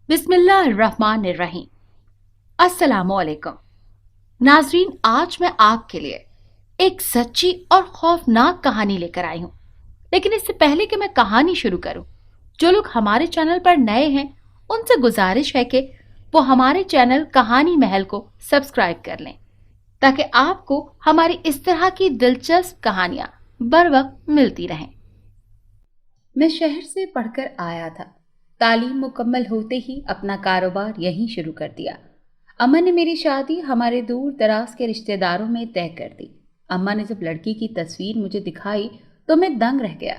बिस्मिल्लाहिर्रहमानिर्रहीम। अस्सलामुअलैकुम नाजरीन, आज मैं आपके लिए एक सच्ची और खौफनाक कहानी लेकर आई हूँ। लेकिन इससे पहले कि मैं कहानी शुरू करूँ, जो लोग हमारे चैनल पर नए हैं उनसे गुजारिश है कि वो हमारे चैनल कहानी महल को सब्सक्राइब कर लें, ताकि आपको हमारी इस तरह की दिलचस्प कहानियां बर वक्त मिलती रहें। मैं शहर से पढ़कर आया था। तालीम मुकम्मल होते ही अपना कारोबार यहीं शुरू कर दिया। अम्मा ने मेरी शादी हमारे दूर दराज के रिश्तेदारों में तय कर दी। अम्मा ने जब लड़की की तस्वीर मुझे दिखाई तो मैं दंग रह गया।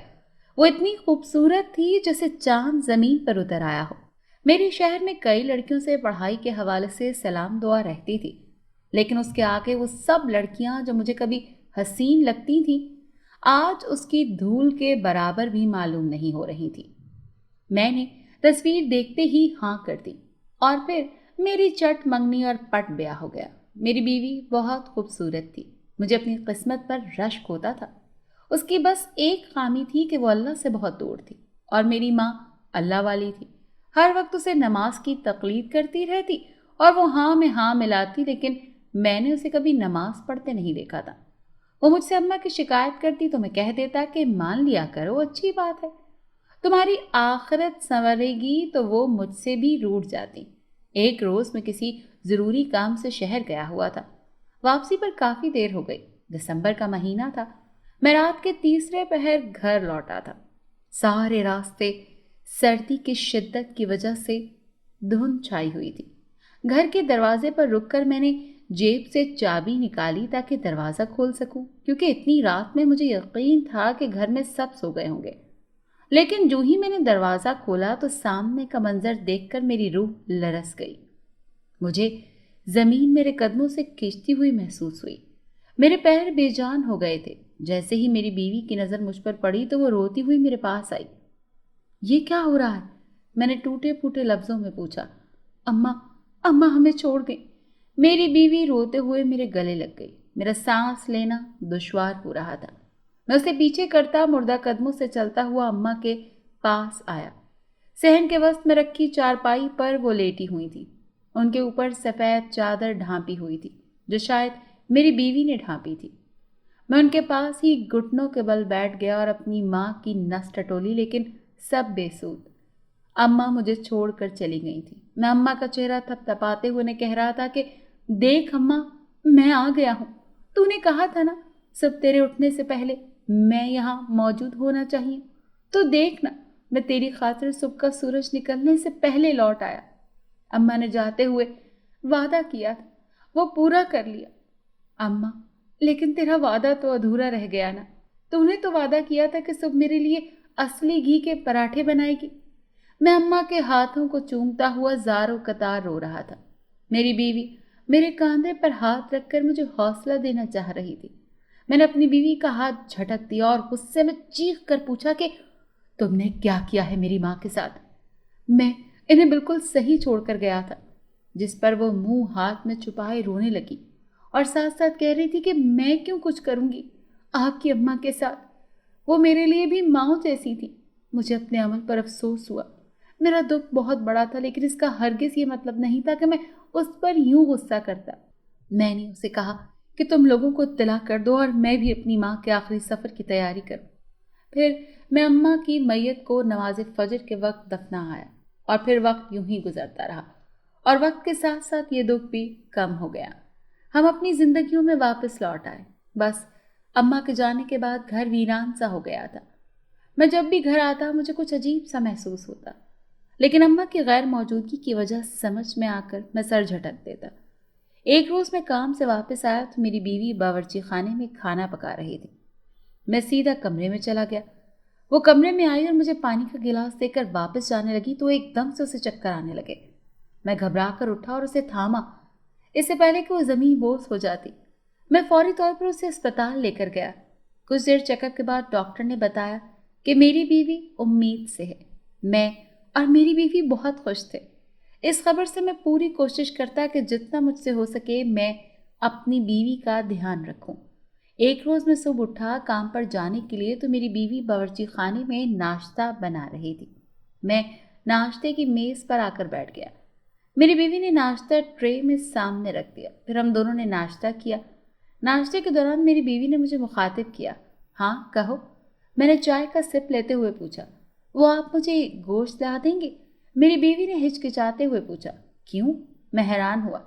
वो इतनी खूबसूरत थी जैसे चांद जमीन पर उतर आया हो। मेरे शहर में कई लड़कियों से पढ़ाई के हवाले से सलाम दुआ रहती थी, लेकिन उसके आगे वो सब लड़कियां जो मुझे कभी हसीन लगती थीं, आज उसकी धूल के बराबर भी मालूम नहीं हो रही थी। मैंने तस्वीर देखते ही हाँ कर दी और फिर मेरी चट मंगनी और पट ब्याह हो गया। मेरी बीवी बहुत खूबसूरत थी। मुझे अपनी किस्मत पर रश्क होता था। उसकी बस एक खामी थी कि वो अल्लाह से बहुत दूर थी, और मेरी माँ अल्लाह वाली थी। हर वक्त उसे नमाज की तकलीद करती रहती और वो हाँ में हाँ मिलाती, लेकिन मैंने उसे कभी नमाज पढ़ते नहीं देखा था। वो मुझसे अम्मा की शिकायत करती तो मैं कह देता कि मान लिया करो, अच्छी बात है, तुम्हारी आखिरत संवरेगी। तो वो मुझसे भी रूठ जाती। एक रोज मैं किसी जरूरी काम से शहर गया हुआ था। वापसी पर काफी देर हो गई। दिसंबर का महीना था। मैं रात के तीसरे पहर घर लौटा था। सारे रास्ते सर्दी की शिद्दत की वजह से धुंध छाई हुई थी। घर के दरवाजे पर रुककर मैंने जेब से चाबी निकाली ताकि दरवाजा खोल सकूं, क्योंकि इतनी रात में मुझे यकीन था कि घर में सब सो गए होंगे। लेकिन जो ही मैंने दरवाजा खोला तो सामने का मंजर देखकर मेरी रूह लरस गई। मुझे जमीन मेरे कदमों से खींचती हुई महसूस हुई। मेरे पैर बेजान हो गए थे। जैसे ही मेरी बीवी की नजर मुझ पर पड़ी तो वो रोती हुई मेरे पास आई। ये क्या हो रहा है? मैंने टूटे फूटे लफ्जों में पूछा। अम्मा, अम्मा हमें छोड़ गई। मेरी बीवी रोते हुए मेरे गले लग गई। मेरा सांस लेना दुश्वार हो रहा था। मैं उसे पीछे करता मुर्दा कदमों से चलता हुआ अम्मा के पास आया। सहन के वस्त में रखी चारपाई पर वो लेटी हुई थी। उनके ऊपर सफ़ेद चादर ढांपी हुई थी, जो शायद मेरी बीवी ने ढांपी थी। मैं उनके पास ही घुटनों के बल बैठ गया और अपनी माँ की नस टटोली, लेकिन सब बेसूद। अम्मा मुझे छोड़कर चली गई थी। मैं अम्मा का चेहरा थपथपाते हुए कह रहा था कि देख अम्मा, मैं आ गया हूँ। तूने कहा था ना, सब तेरे उठने से पहले मैं यहाँ मौजूद होना चाहिए। तो देख ना, मैं तेरी खातिर सुबह का सूरज निकलने से पहले लौट आया। अम्मा ने जाते हुए वादा किया था, वो पूरा कर लिया। अम्मा, लेकिन तेरा वादा तो अधूरा रह गया ना। तूने तो वादा किया था कि सुबह मेरे लिए असली घी के पराठे बनाएगी। मैं अम्मा के हाथों को चूमता हुआ ज़ारो कतार रो रहा था। मेरी बीवी मेरे कांधे पर हाथ रखकर मुझे हौसला देना चाह रही थी। मैंने अपनी बीवी का हाथ झटक दिया और गुस्से में चीख कर पूछा कि तुमने क्या किया है मेरी माँ के साथ? मैं इन्हें बिल्कुल सही छोड़कर गया था। जिस पर वो मुंह हाथ में छुपाए रोने लगी और साथ साथ कह रही थी कि मैं क्यों कुछ करूंगी आपकी अम्मा के साथ। वो मेरे लिए भी माँ जैसी थी। मुझे अपने अमल पर अफसोस हुआ। मेरा दुख बहुत बड़ा था, लेकिन इसका हरगिज ये मतलब नहीं था कि मैं उस पर यूं गुस्सा करता। मैंने उसे कहा कि तुम लोगों को इत्तला कर दो और मैं भी अपनी माँ के आखिरी सफ़र की तैयारी करूं। फिर मैं अम्मा की मैयत को नमाज फजर के वक्त दफना आया, और फिर वक्त यूं ही गुजरता रहा और वक्त के साथ साथ ये दुख भी कम हो गया। हम अपनी जिंदगियों में वापस लौट आए। बस अम्मा के जाने के बाद घर वीरान सा हो गया था। मैं जब भी घर आता मुझे कुछ अजीब सा महसूस होता, लेकिन अम्मा की गैर मौजूदगी की वजह समझ में आकर मैं सर झटक देता। एक रोज मैं काम से वापस आया तो मेरी बीवी बावर्ची खाने में खाना पका रही थी। मैं सीधा कमरे में चला गया। वो कमरे में आई और मुझे पानी का गिलास देकर वापस जाने लगी तो एकदम से उसे चक्कर आने लगे। मैं घबरा कर उठा और उसे थामा, इससे पहले कि वो जमीन बोस हो जाती। मैं फौरी तौर पर उसे अस्पताल लेकर गया। कुछ देर चेकअप के बाद डॉक्टर ने बताया कि मेरी बीवी उम्मीद से है। मैं और मेरी बीवी बहुत खुश थे। इस खबर से मैं पूरी कोशिश करता कि जितना मुझसे हो सके मैं अपनी बीवी का ध्यान रखूं। एक रोज़ मैं सुबह उठा काम पर जाने के लिए तो मेरी बीवी बावर्ची खाने में नाश्ता बना रही थी। मैं नाश्ते की मेज़ पर आकर बैठ गया। मेरी बीवी ने नाश्ता ट्रे में सामने रख दिया। फिर हम दोनों ने नाश्ता किया। नाश्ते के दौरान मेरी बीवी ने मुझे मुखातिब किया। हाँ कहो। मैंने चाय का सिप लेते हुए पूछा। वो आप मुझे गोश्त ला देंगे? मेरी बीवी ने हिचकिचाते हुए पूछा। क्यों? मैं हैरान हुआ,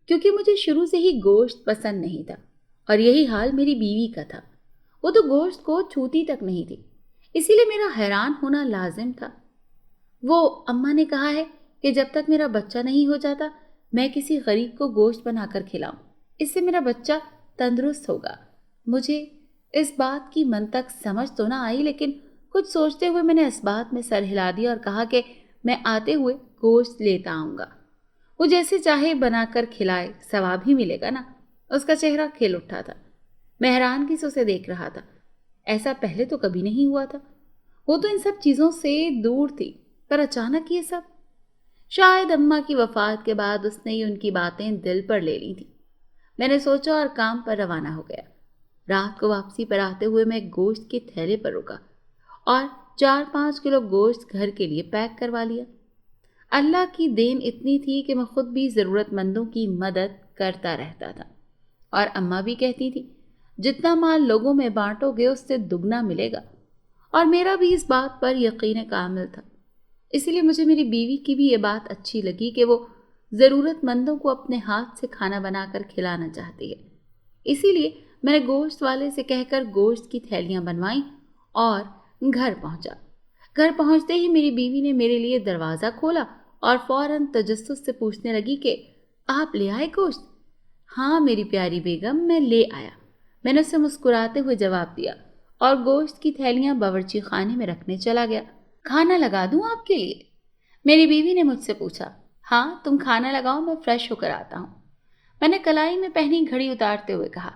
क्योंकि मुझे शुरू से ही गोश्त पसंद नहीं था और यही हाल मेरी बीवी का था। वो तो गोश्त को छूती तक नहीं थी, इसीलिए मेरा हैरान होना लाजिम था। वो अम्मा ने कहा है कि जब तक मेरा बच्चा नहीं हो जाता मैं किसी गरीब को गोश्त बनाकर खिलाऊं, इससे मेरा बच्चा तंदुरुस्त होगा। मुझे इस बात की मन तक समझ तो ना आई, लेकिन कुछ सोचते हुए मैंने इस बात में सर हिला दिया और कहा कि मैं आते हुए गोश्त लेता आऊँगा। वो जैसे चाहे बनाकर खिलाए, सवाब ही मिलेगा ना। उसका चेहरा खिल उठा था। मैं हैरानगी से उसे देख रहा था। ऐसा पहले तो कभी नहीं हुआ था। वो तो इन सब चीज़ों से दूर थी, पर अचानक ये सब। शायद अम्मा की वफात के बाद उसने ही उनकी बातें दिल पर ले ली थी। मैंने सोचा और काम पर रवाना हो गया। रात को वापसी पर आते हुए मैं गोश्त के थैले पर रुका और 4-5 किलो गोश्त घर के लिए पैक करवा लिया। अल्लाह की देन इतनी थी कि मैं खुद भी ज़रूरतमंदों की मदद करता रहता था। और अम्मा भी कहती थी, जितना माल लोगों में बांटोगे उससे दुगना मिलेगा। और मेरा भी इस बात पर यकीन कामिल था। इसलिए मुझे मेरी बीवी की भी ये बात अच्छी लगी कि वो ज़रूरतमंदों को अपने हाथ से खाना बनाकर खिलाना चाहती है। इसीलिए मैंने गोश्त वाले से कहकर गोश्त की थैलियाँ बनवाईं और घर पहुंचा। घर पहुंचते ही मेरी बीवी ने मेरे लिए दरवाज़ा खोला और फौरन तजस्सुस से पूछने लगी कि आप ले आए गोश्त? हाँ मेरी प्यारी बेगम, मैं ले आया। मैंने उसे मुस्कुराते हुए जवाब दिया और गोश्त की थैलियाँ बावर्ची खाने में रखने चला गया। खाना लगा दूँ आपके लिए? मेरी बीवी ने मुझसे पूछा। हाँ तुम खाना लगाओ, मैं फ्रेश होकर आता हूँ। मैंने कलाई में पहनी घड़ी उतारते हुए कहा,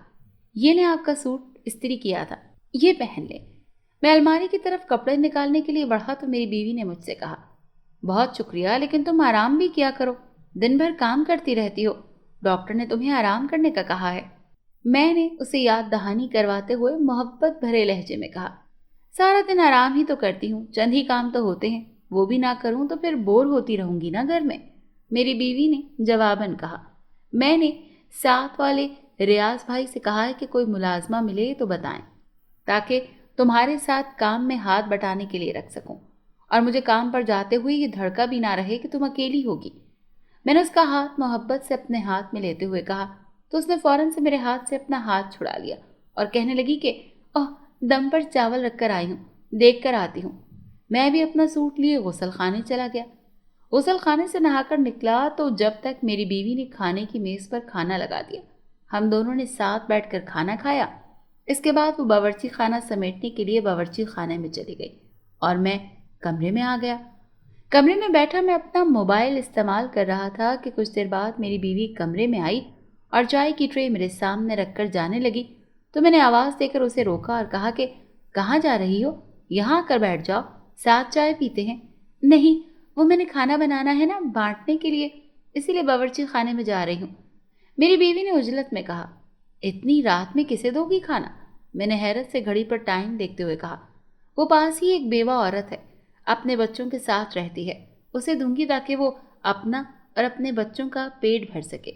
ये ले आपका सूट इस्त्री किया था, ये पहन ले। मैं अलमारी की तरफ कपड़े निकालने के लिए बढ़ा तो मेरी बीवी ने मुझसे कहा, बहुत शुक्रिया, लेकिन तुम आराम भी किया करो, दिन भर काम करती रहती हो, डॉक्टर ने तुम्हें आराम करने का कहा है। मैंने उसे याद दहानी करवाते हुए मोहब्बत भरे लहजे में कहा, सारा दिन आराम ही तो करती हूँ, चंद ही काम तो होते हैं, वो भी ना करूँ तो फिर बोर होती रहूंगी ना घर में। मेरी बीवी ने जवाबन कहा। मैंने साथ वाले रियाज भाई से कहा है कि कोई मुलाजमा मिले तो बताएं, ताकि तुम्हारे साथ काम में हाथ बटाने के लिए रख सकूं और मुझे काम पर जाते हुए ये धड़का भी ना रहे कि तुम अकेली होगी। मैंने उसका हाथ मोहब्बत से अपने हाथ में लेते हुए कहा तो उसने फौरन से मेरे हाथ से अपना हाथ छुड़ा लिया और कहने लगी कि ओह, दम पर चावल रख कर आई हूँ, देख कर आती हूँ। मैं भी अपना सूट लिए गुसल खाने चला गया। गुसल खाने से नहाकर निकला तो जब तक मेरी बीवी ने खाने की मेज़ पर खाना लगा दिया। हम दोनों ने साथ बैठकर खाना खाया। इसके बाद वो बावर्ची खाना समेटने के लिए बावर्ची खाने में चली गई और मैं कमरे में आ गया। कमरे में बैठा मैं अपना मोबाइल इस्तेमाल कर रहा था कि कुछ देर बाद मेरी बीवी कमरे में आई और चाय की ट्रे मेरे सामने रखकर जाने लगी तो मैंने आवाज़ देकर उसे रोका और कहा कि कहाँ जा रही हो? यहाँ आकर बैठ जाओ, साथ चाय पीते हैं। नहीं, वो मैंने खाना बनाना है ना बांटने के लिए, इसीलिए बावर्ची खाने में जा रही हूँ, मेरी बीवी ने उजलत में कहा। इतनी रात में किसे दोगी खाना? मैंने हैरत से घड़ी पर टाइम देखते हुए कहा। वो पास ही एक बेवा औरत है, अपने बच्चों के साथ रहती है, उसे दूंगी ताकि वो अपना और अपने बच्चों का पेट भर सके।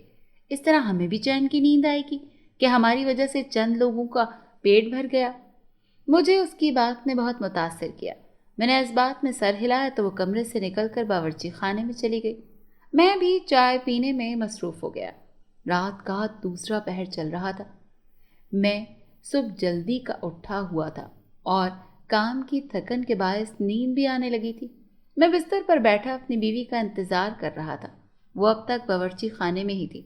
इस तरह हमें भी चैन की नींद आएगी कि हमारी वजह से चंद लोगों का पेट भर गया। मुझे उसकी बात ने बहुत मुतासिर किया। मैंने इस बात में सर हिलाया तो वो कमरे से निकलकर बावर्ची खाने में चली गई। मैं भी चाय पीने में मसरूफ़ हो गया। रात का दूसरा पहर चल रहा था। मैं सुबह जल्दी का उठा हुआ था और काम की थकन के बायस नींद भी आने लगी थी। मैं बिस्तर पर बैठा अपनी बीवी का इंतज़ार कर रहा था। वो अब तक बावर्ची खाने में ही थी।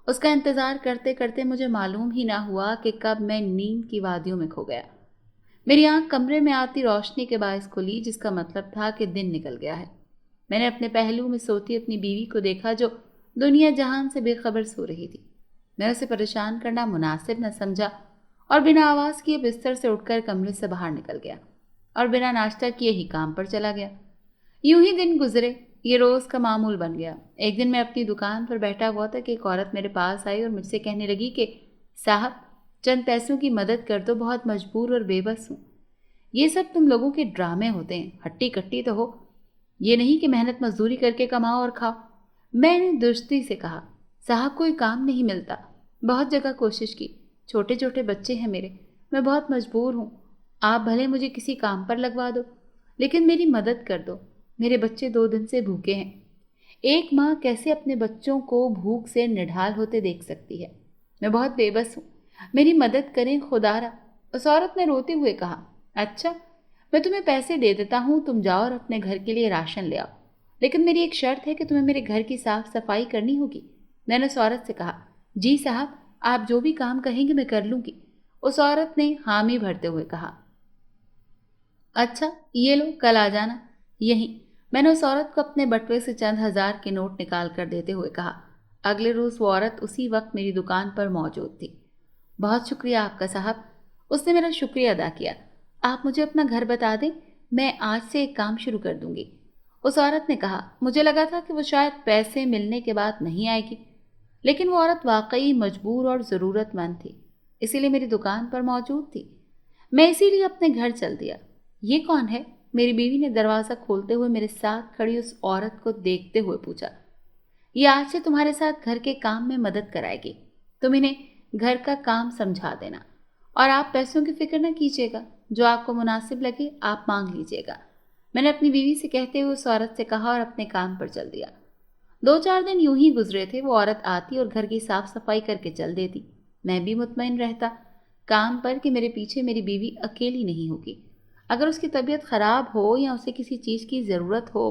उसका इंतज़ार करते करते मुझे मालूम ही ना हुआ कि कब मैं नींद की वादियों में खो गया। मेरी आंख कमरे में आती रोशनी के बायस खुली, जिसका मतलब था कि दिन निकल गया है। मैंने अपने पहलू में सोती अपनी बीवी को देखा जो दुनिया जहान से बेखबर सो रही थी। मैं उसे परेशान करना मुनासिब न समझा और बिना आवाज़ किए बिस्तर से उठकर कमरे से बाहर निकल गया और बिना नाश्ता किए ही काम पर चला गया। यूं ही दिन गुजरे, ये रोज़ का मामूल बन गया। एक दिन मैं अपनी दुकान पर बैठा हुआ था कि एक औरत मेरे पास आई और मुझसे कहने लगी कि साहब, चंद पैसों की मदद कर दो, बहुत मजबूर और बेबस हूँ। ये सब तुम लोगों के ड्रामे होते हैं, हट्टी कट्टी तो हो। یہ نہیں کہ محنت مزدوری کر کے کماؤ اور کھاؤ۔ میں نے درستی سے کہا، صاحب کوئی کام نہیں ملتا، بہت جگہ کوشش کی، چھوٹے چھوٹے بچے ہیں میرے، میں بہت مجبور ہوں، آپ بھلے مجھے کسی کام پر لگوا دو، لیکن میری مدد کر دو، میرے بچے 2 دن سے بھوکے ہیں۔ ایک ماں کیسے اپنے بچوں کو بھوک سے نڈھال ہوتے دیکھ سکتی ہے؟ میں بہت بے بس ہوں، میری مدد کریں خدا را۔ اس عورت نے روتے ہوئے کہا، اچھا میں تمہیں پیسے دے دیتا ہوں، تم جاؤ اور اپنے گھر کے لیے راشن لے آؤ، لیکن میری ایک شرط ہے کہ تمہیں میرے گھر کی صاف صفائی کرنی ہوگی۔ میں نے اس عورت سے کہا، جی صاحب آپ جو بھی کام کہیں گے میں کر لوں گی۔ اس عورت نے حامی بھرتے ہوئے کہا، اچھا یہ لو کل آ جانا یہیں۔ میں نے اس عورت کو اپنے بٹوے سے چند ہزار کے نوٹ نکال کر دیتے ہوئے کہا۔ اگلے روز وہ عورت اسی وقت میری دکان پر موجود تھی۔ بہت شکریہ آپ کا صاحب، اس نے میرا شکریہ ادا کیا۔ آپ مجھے اپنا گھر بتا دیں، میں آج سے ایک کام شروع کر دوں گی۔ اس عورت نے کہا، مجھے لگا تھا کہ وہ شاید پیسے ملنے کے بعد نہیں آئے گی، لیکن وہ عورت واقعی مجبور اور ضرورت مند تھی، اسی لیے میری دکان پر موجود تھی۔ میں اسی لیے اپنے گھر چل دیا۔ یہ کون ہے؟ میری بیوی نے دروازہ کھولتے ہوئے میرے ساتھ کھڑی اس عورت کو دیکھتے ہوئے پوچھا۔ یہ آج سے تمہارے ساتھ گھر کے کام میں مدد کرائے گی، تم انہیں گھر کا کام سمجھا دینا، اور آپ پیسوں کی فکر نہ کیجیے گا، جو آپ کو مناسب لگے آپ مانگ لیجیے گا۔ میں نے اپنی بیوی سے کہتے ہوئے اس عورت سے کہا اور اپنے کام پر چل دیا۔ 2-4 دن یوں ہی گزرے تھے، وہ عورت آتی اور گھر کی صاف صفائی کر کے چل دیتی۔ میں بھی مطمئن رہتا کام پر کہ میرے پیچھے میری بیوی اکیلی نہیں ہوگی۔ اگر اس کی طبیعت خراب ہو یا اسے کسی چیز کی ضرورت ہو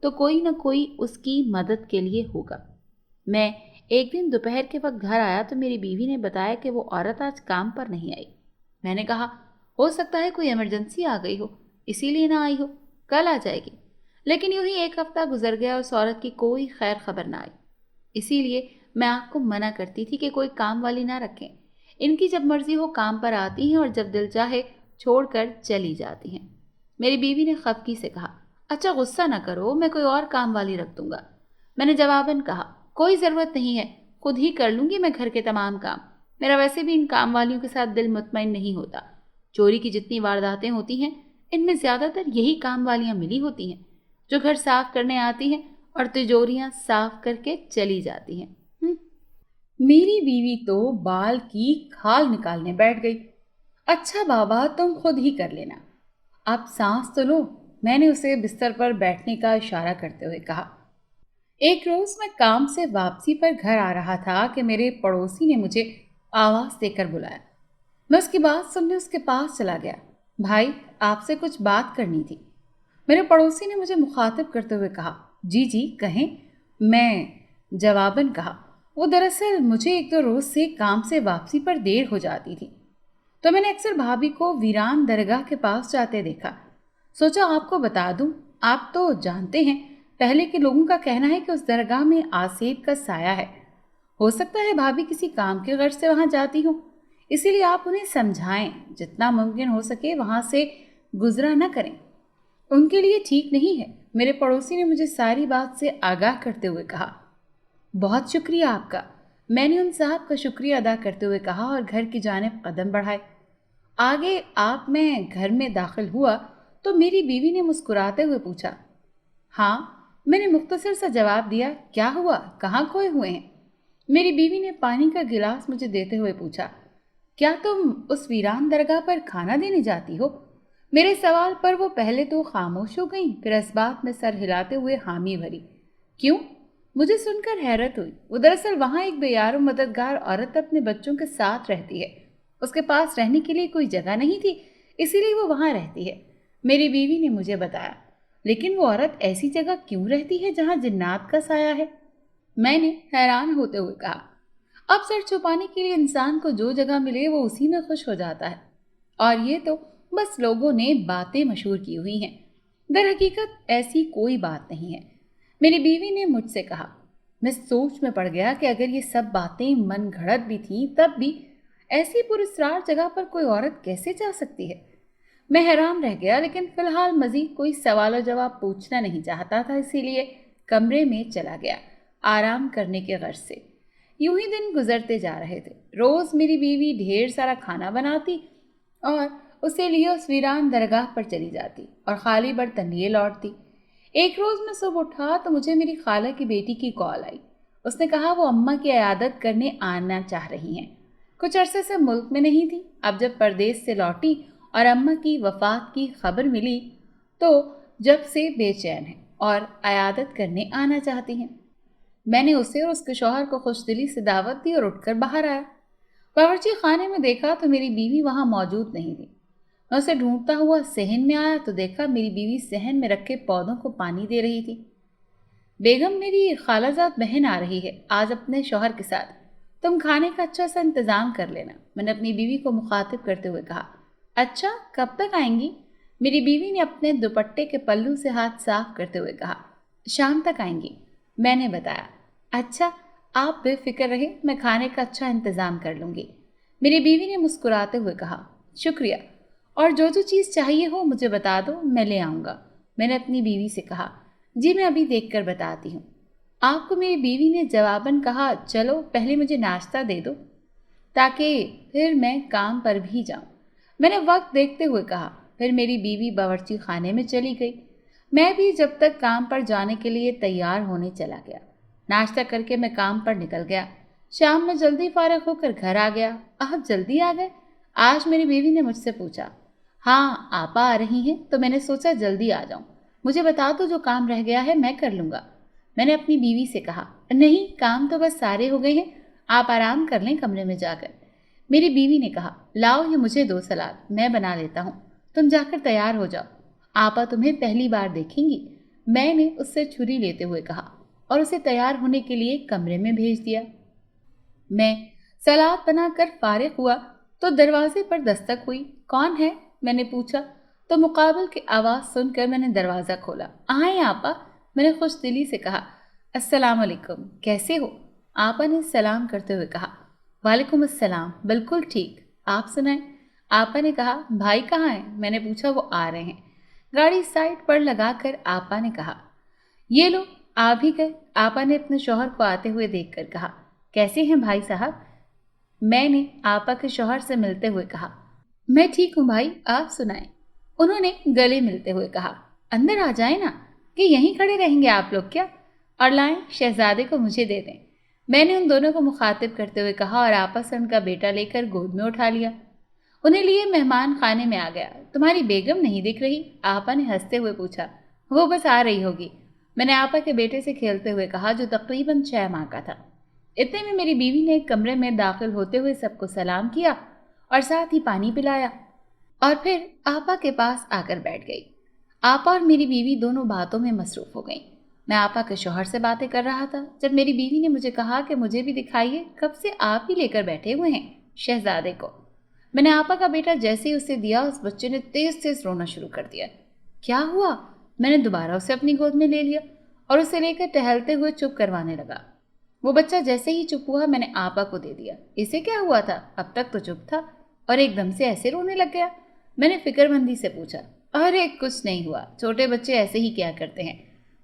تو کوئی نہ کوئی اس کی مدد کے لیے ہوگا۔ میں ایک دن دوپہر کے وقت گھر آیا تو میری بیوی نے بتایا کہ وہ عورت آج کام پر نہیں آئی۔ میں نے کہا، ہو سکتا ہے کوئی ایمرجنسی آ گئی ہو، اسی لیے نہ آئی ہو، کل آ جائے گی۔ لیکن یوں ہی ایک ہفتہ گزر گیا اور اس عورت کی کوئی خیر خبر نہ آئی۔ اسی لیے میں آپ کو منع کرتی تھی کہ کوئی کام والی نہ رکھیں، ان کی جب مرضی ہو کام پر آتی ہیں اور جب دل چاہے چھوڑ کر چلی جاتی ہیں۔ میری بیوی نے خفگی سے کہا، اچھا غصہ نہ کرو، میں کوئی اور کام والی رکھ دوں گا۔ میں نے جواباً کہا، کوئی ضرورت نہیں ہے، خود ہی کر لوں گی میں گھر کے تمام کام، میرا ویسے بھی ان کام والیوں کے ساتھ دل مطمئن نہیں ہوتا۔ چوری کی جتنی وارداتیں ہوتی ہیں ان میں زیادہ تر یہی کام والیاں ملی ہوتی ہیں، جو گھر صاف کرنے آتی ہیں اور تجوریاں صاف کر کے چلی جاتی ہیں۔ میری بیوی تو بال کی کھال نکالنے بیٹھ گئی۔ اچھا بابا تم خود ہی کر لینا، اب سانس تو لو، میں نے اسے بستر پر بیٹھنے کا اشارہ کرتے ہوئے کہا۔ ایک روز میں کام سے واپسی پر گھر آ رہا تھا کہ میرے پڑوسی نے مجھے آواز دے کر بلایا۔ میں اس کی بات سننے اس کے پاس چلا گیا۔ بھائی آپ سے کچھ بات کرنی تھی۔ میرے پڑوسی نے مجھے مخاطب کرتے ہوئے کہا، جی جی کہیں۔ میں جواباً کہا، وہ دراصل مجھے 1-2 روز سے کام سے واپسی پر دیر ہو جاتی تھی، تو میں نے اکثر بھابھی کو ویران درگاہ کے پاس جاتے دیکھا، سوچا آپ کو بتا دوں۔ آپ تو جانتے ہیں پہلے کے لوگوں کا کہنا ہے کہ اس درگاہ میں آسیب کا سایہ ہے، ہو سکتا ہے بھابھی کسی کام کے غرض سے وہاں جاتی ہوں، اسی لیے آپ انہیں سمجھائیں جتنا ممکن ہو سکے وہاں سے گزرا نہ کریں، ان کے لیے ٹھیک نہیں ہے۔ میرے پڑوسی نے مجھے ساری بات سے آگاہ کرتے ہوئے کہا۔ بہت شکریہ آپ کا، میں نے ان صاحب کا شکریہ ادا کرتے ہوئے کہا اور گھر کی جانب قدم بڑھائے۔ آگے آپ میں گھر میں داخل ہوا تو میری بیوی نے مسکراتے ہوئے پوچھا، ہاں؟ میں نے مختصر سا جواب دیا، کیا ہوا، کہاں کھوئے ہوئے ہیں؟ میری بیوی نے پانی کا گلاس مجھے دیتے ہوئے پوچھا، کیا تم اس ویران درگاہ پر کھانا دینے جاتی ہو؟ میرے سوال پر وہ پہلے تو خاموش ہو گئیں، پھر اس بات میں سر ہلاتے ہوئے حامی بھری۔ کیوں؟ مجھے سن کر حیرت ہوئی۔ وہ دراصل وہاں ایک بے یار و مددگار عورت اپنے بچوں کے ساتھ رہتی ہے، اس کے پاس رہنے کے لیے کوئی جگہ نہیں تھی، اسی لیے وہ وہاں رہتی ہے، میری بیوی نے مجھے بتایا۔ لیکن وہ عورت ایسی جگہ کیوں رہتی ہے جہاں جنات کا سایہ ہے؟ میں نے حیران ہوتے ہوئے کہا، اب سر چھپانے کے لیے انسان کو جو جگہ ملے وہ اسی میں خوش ہو جاتا ہے، اور یہ تو بس لوگوں نے باتیں مشہور کی ہوئی ہیں، در حقیقت ایسی کوئی بات نہیں ہے۔ میری بیوی نے مجھ سے کہا۔ میں سوچ میں پڑ گیا کہ اگر یہ سب باتیں من گھڑت بھی تھیں تب بھی ایسی پراسرار جگہ پر کوئی عورت کیسے جا سکتی ہے؟ میں حیران رہ گیا، لیکن فی الحال مزید کوئی سوال و جواب پوچھنا نہیں چاہتا تھا، اسی لیے کمرے میں چلا گیا آرام کرنے کے غرض سے۔ یوں ہی دن گزرتے جا رہے تھے۔ روز میری بیوی ڈھیر سارا کھانا بناتی اور اسے لیے اس ویران درگاہ پر چلی جاتی اور خالی برتن لیے لوٹتی۔ ایک روز میں صبح اٹھا تو مجھے میری خالہ کی بیٹی کی کال آئی۔ اس نے کہا وہ اماں کی عیادت کرنے آنا چاہ رہی ہیں۔ کچھ عرصے سے ملک میں نہیں تھی، اب جب پردیس سے لوٹی اور اماں کی وفات کی خبر ملی تو جب سے بے چین ہے اور عیادت کرنے آنا چاہتی ہیں۔ میں نے اسے اور اس کے شوہر کو خوش دلی سے دعوت دی اور اٹھ کر باہر آیا۔ باورچی خانے میں دیکھا تو میری بیوی وہاں موجود نہیں تھی۔ میں اسے ڈھونڈتا ہوا صحن میں آیا تو دیکھا میری بیوی صحن میں رکھے پودوں کو پانی دے رہی تھی۔ بیگم، میری خالہ زاد بہن آ رہی ہے آج اپنے شوہر کے ساتھ، تم کھانے کا اچھا سا انتظام کر لینا، میں نے اپنی بیوی کو مخاطب کرتے ہوئے کہا۔ اچھا، کب تک آئیں گی؟ میری بیوی نے اپنے دوپٹے کے پلو سے ہاتھ صاف کرتے ہوئے کہا۔ شام تک آئیں گی، میں نے بتایا۔ اچھا، آپ بے فکر رہے، میں کھانے کا اچھا انتظام کر لوں گی، میری بیوی نے مسکراتے ہوئے کہا۔ شکریہ، اور جو چیز چاہیے ہو مجھے بتا دو، میں لے آؤں گا، میں نے اپنی بیوی سے کہا۔ جی میں ابھی دیکھ کر بتاتی ہوں، آپ کو میری بیوی نے جواباً کہا۔ چلو پہلے مجھے ناشتہ دے دو تاکہ پھر میں کام پر بھی جاؤں، میں نے وقت دیکھتے ہوئے کہا۔ پھر میری بیوی باورچی خانے میں چلی گئی، میں بھی جب تک کام پر جانے کے لیے تیار ہونے چلا گیا۔ ناشتہ کر کے میں کام پر نکل گیا۔ شام میں جلدی فارغ ہو کر گھر آ گیا۔ آپ جلدی آ گئے؟ آج میری بیوی نے مجھ سے پوچھا۔ ہاں، آپا آ رہی ہیں تو میں نے سوچا جلدی آ جاؤں، مجھے بتا دو جو کام رہ گیا ہے میں کر لوں گا، میں نے اپنی بیوی سے کہا۔ نہیں، کام تو بس سارے ہو گئے ہیں، آپ آرام کر لیں کمرے میں جا کر، میری بیوی نے کہا۔ لاؤ یہ مجھے دو سلاد، میں بنا لیتا ہوں، تم جا کر تیار ہو جاؤ، آپا تمہیں پہلی بار دیکھیں گی، میں نے اس سے چھری لیتے ہوئے کہا اور اسے تیار ہونے کے لیے کمرے میں بھیج دیا۔ میں سلاد بنا کر فارغ ہوا تو دروازے پر دستک ہوئی۔ کون ہے؟ میں نے پوچھا تو مقابل کی آواز سن کر میں نے دروازہ کھولا۔ آئیں آپا، میں نے خوش دلی سے کہا۔ السلام علیکم، کیسے ہو؟ آپا نے سلام کرتے ہوئے کہا۔ وعلیکم السلام، بالکل ٹھیک، آپ سنائیں؟ آپا نے کہا۔ بھائی کہاں ہیں؟ میں نے پوچھا۔ وہ آ رہے ہیں، گاڑی سائڈ پر لگا کر آپا نے کہا۔ یہ لو، آ بھی گئے، آپا نے اپنے شوہر کو آتے ہوئے دیکھ کر کہا۔ کیسے ہیں بھائی صاحب؟ میں نے آپا کے شوہر سے ملتے ہوئے کہا۔ میں ٹھیک ہوں بھائی، آپ سنائیں؟ انہوں نے گلے ملتے ہوئے کہا۔ اندر آ جائیں نا، کہ یہیں کھڑے رہیں گے آپ لوگ کیا؟ اور لائیں شہزادے کو مجھے دے دیں، میں نے ان دونوں کو مخاطب کرتے ہوئے کہا اور آپا سے ان کا بیٹا لے کر گود میں اٹھا لیا۔ انہیں لیے مہمان خانے میں آ گیا۔ تمہاری بیگم نہیں دکھ رہی؟ آپا نے ہنستے ہوئے پوچھا۔ وہ بس آ رہی ہوگی، میں نے آپا کے بیٹے سے کھیلتے ہوئے کہا جو تقریباً 6 ماہ کا تھا۔ اتنے میں میری بیوی نے کمرے میں داخل ہوتے ہوئے سب کو سلام کیا اور ساتھ ہی پانی پلایا اور پھر آپا کے پاس آ کر بیٹھ گئی۔ آپا اور میری بیوی دونوں باتوں میں مصروف ہو گئیں۔ میں آپا کے شوہر سے باتیں کر رہا تھا جب میری بیوی نے مجھے کہا کہ مجھے بھی دکھائیے، کب سے آپ ہی لے کر بیٹھے ہوئے ہیں شہزادے کو۔ میں نے آپا کا بیٹا جیسے ہی اسے دیا، اس بچے نے تیز تیز رونا شروع کر دیا۔ کیا ہوا؟ میں نے دوبارہ اسے اپنی گود میں لے لیا اور اسے لے کر ٹہلتے ہوئے چپ کروانے لگا۔ وہ بچہ جیسے ہی چپ ہوا میں نے آپا کو دے دیا۔ اسے کیا ہوا تھا؟ اب تک تو چپ تھا اور ایک دم سے ایسے رونے لگ گیا، میں نے فکر مندی سے پوچھا۔ ارے کچھ نہیں ہوا، چھوٹے بچے ایسے ہی کیا کرتے ہیں،